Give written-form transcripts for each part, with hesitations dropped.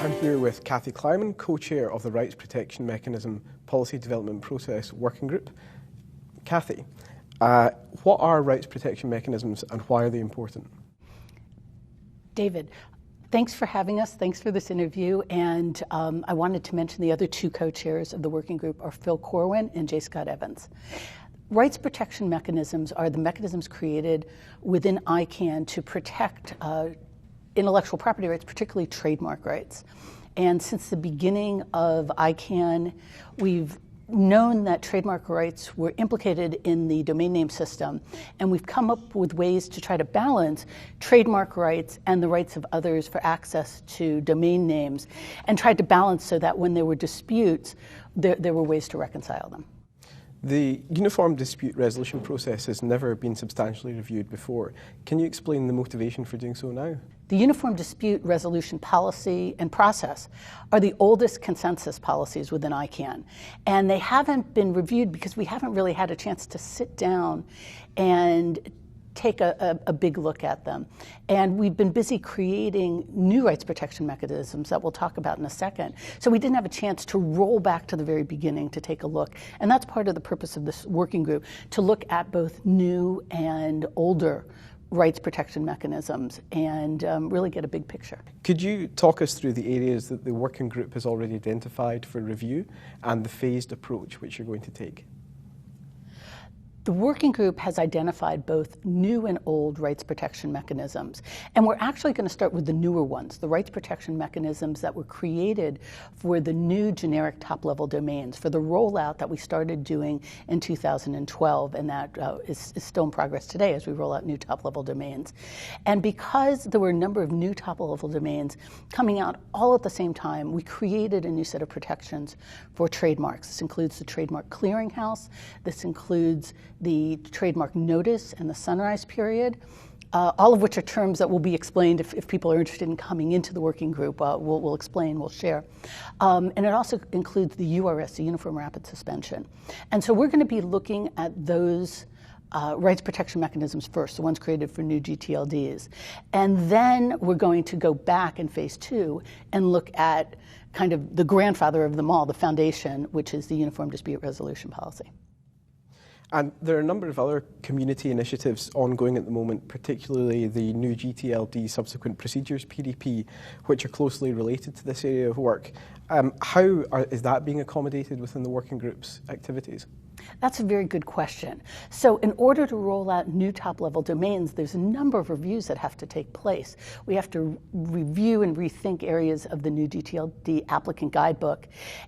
I'm here with Kathy Kleiman, co-chair of the Rights Protection Mechanism Policy Development Process Working Group. Kathy, what are rights protection mechanisms and why are they important? David, thanks for having us. Thanks for this interview. And I wanted to mention the other two co-chairs of the working group are Phil Corwin and J. Scott Evans. Rights protection mechanisms are the mechanisms created within ICANN to protect intellectual property rights, particularly trademark rights. And since the beginning of ICANN, we've known that trademark rights were implicated in the domain name system, and we've come up with ways to try to balance trademark rights and the rights of others for access to domain names, and tried to balance so that when there were disputes, there were ways to reconcile them. The uniform dispute resolution process has never been substantially reviewed before. Can you explain the motivation for doing so now? The uniform dispute resolution policy and process are the oldest consensus policies within ICANN, and they haven't been reviewed because we haven't really had a chance to sit down and take a big look at them. And we've been busy creating new rights protection mechanisms that we'll talk about in a second. So we didn't have a chance to roll back to the very beginning to take a look. And that's part of the purpose of this working group, to look at both new and older rights protection mechanisms and really get a big picture. Could you talk us through the areas that the working group has already identified for review and the phased approach which you're going to take? The working group has identified both new and old rights protection mechanisms, and we're actually going to start with the newer ones, the rights protection mechanisms that were created for the new generic top-level domains, for the rollout that we started doing in 2012, and that is still in progress today as we roll out new top-level domains. And because there were a number of new top-level domains coming out all at the same time, we created a new set of protections for trademarks. This includes the Trademark Clearinghouse. This includes the trademark notice and the sunrise period, all of which are terms that will be explained if people are interested in coming into the working group. We'll explain, we'll share. And it also includes the URS, the Uniform Rapid Suspension. And so we're going to be looking at those rights protection mechanisms first, the ones created for new GTLDs. And then we're going to go back in phase 2 and look at kind of the grandfather of them all, the foundation, which is the Uniform Dispute Resolution Policy. And there are a number of other community initiatives ongoing at the moment, particularly the new GTLD subsequent procedures, PDP, which are closely related to this area of work. How is that being accommodated within the working group's activities? That's a very good question. So in order to roll out new top-level domains, there's a number of reviews that have to take place. We have to review and rethink areas of the new GTLD applicant guidebook.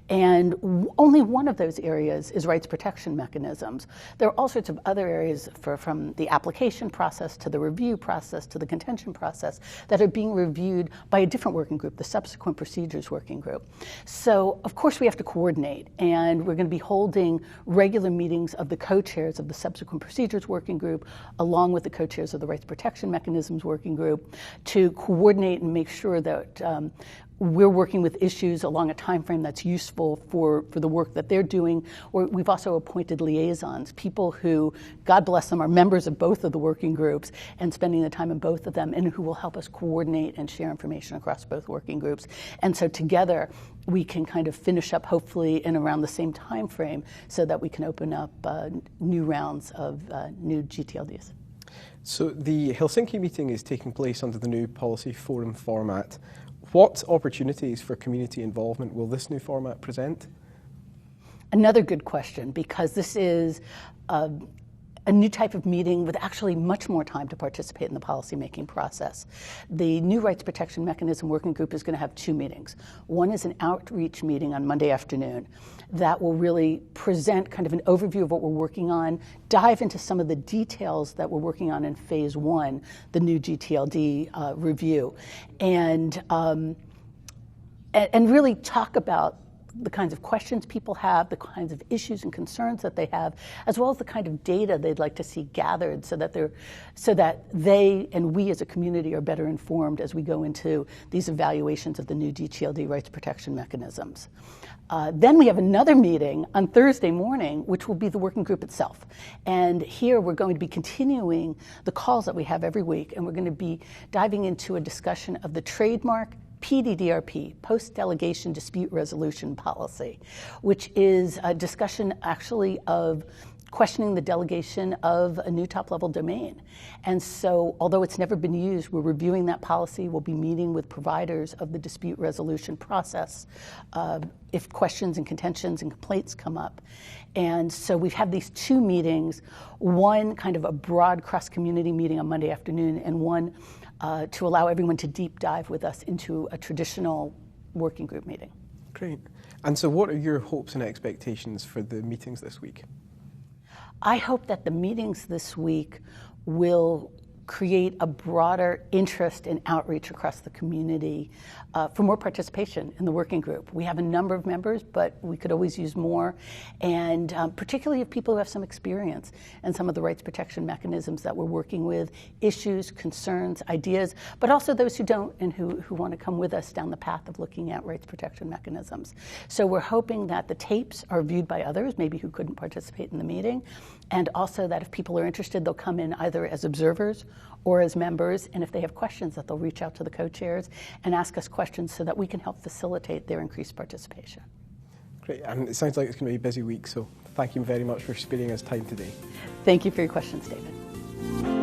And only one of those areas is rights protection mechanisms. There are all sorts of other areas from the application process to the review process to the contention process that are being reviewed by a different working group, the subsequent procedures working group. So of course we have to coordinate, and we're going to be holding regular meetings of the co-chairs of the subsequent procedures working group, along with the co-chairs of the rights protection mechanisms working group, to coordinate and make sure that we're working with issues along a time frame that's useful for the work that they're doing. We've also appointed liaisons, people who, God bless them, are members of both of the working groups and spending the time in both of them, and who will help us coordinate and share information across both working groups. And so together we can kind of finish up hopefully in around the same time frame so that we can open up new rounds of new GTLDs. So the Helsinki meeting is taking place under the new policy forum format. What opportunities for community involvement will this new format present? Another good question, because this is a new type of meeting with actually much more time to participate in the policymaking process. The new rights protection mechanism working group is going to have 2 meetings. One is an outreach meeting on Monday afternoon that will really present kind of an overview of what we're working on, dive into some of the details that we're working on in phase 1, the new GTLD review, and really talk about the kinds of questions people have, the kinds of issues and concerns that they have, as well as the kind of data they'd like to see gathered so that they and we as a community are better informed as we go into these evaluations of the new GTLD rights protection mechanisms. Then we have another meeting on Thursday morning, which will be the working group itself. And here we're going to be continuing the calls that we have every week, and we're going to be diving into a discussion of the trademark, PDDRP, Post-Delegation Dispute Resolution Policy, which is a discussion actually of questioning the delegation of a new top-level domain. And so, although it's never been used, we're reviewing that policy. We'll be meeting with providers of the dispute resolution process if questions and contentions and complaints come up. And so we've had these two meetings, one kind of a broad cross-community meeting on Monday afternoon, and one to allow everyone to deep dive with us into a traditional working group meeting. Great. And so what are your hopes and expectations for the meetings this week? I hope that the meetings this week will create a broader interest and outreach across the community for more participation in the working group. We have a number of members, but we could always use more, and particularly if people who have some experience in some of the rights protection mechanisms that we're working with, issues, concerns, ideas, but also those who don't and who want to come with us down the path of looking at rights protection mechanisms. So we're hoping that the tapes are viewed by others, maybe who couldn't participate in the meeting, and also that if people are interested, they'll come in either as observers or as members, and if they have questions, that they'll reach out to the co-chairs and ask us questions so that we can help facilitate their increased participation. Great, and it sounds like it's going to be a busy week, so thank you very much for sparing us time today. Thank you for your questions, David.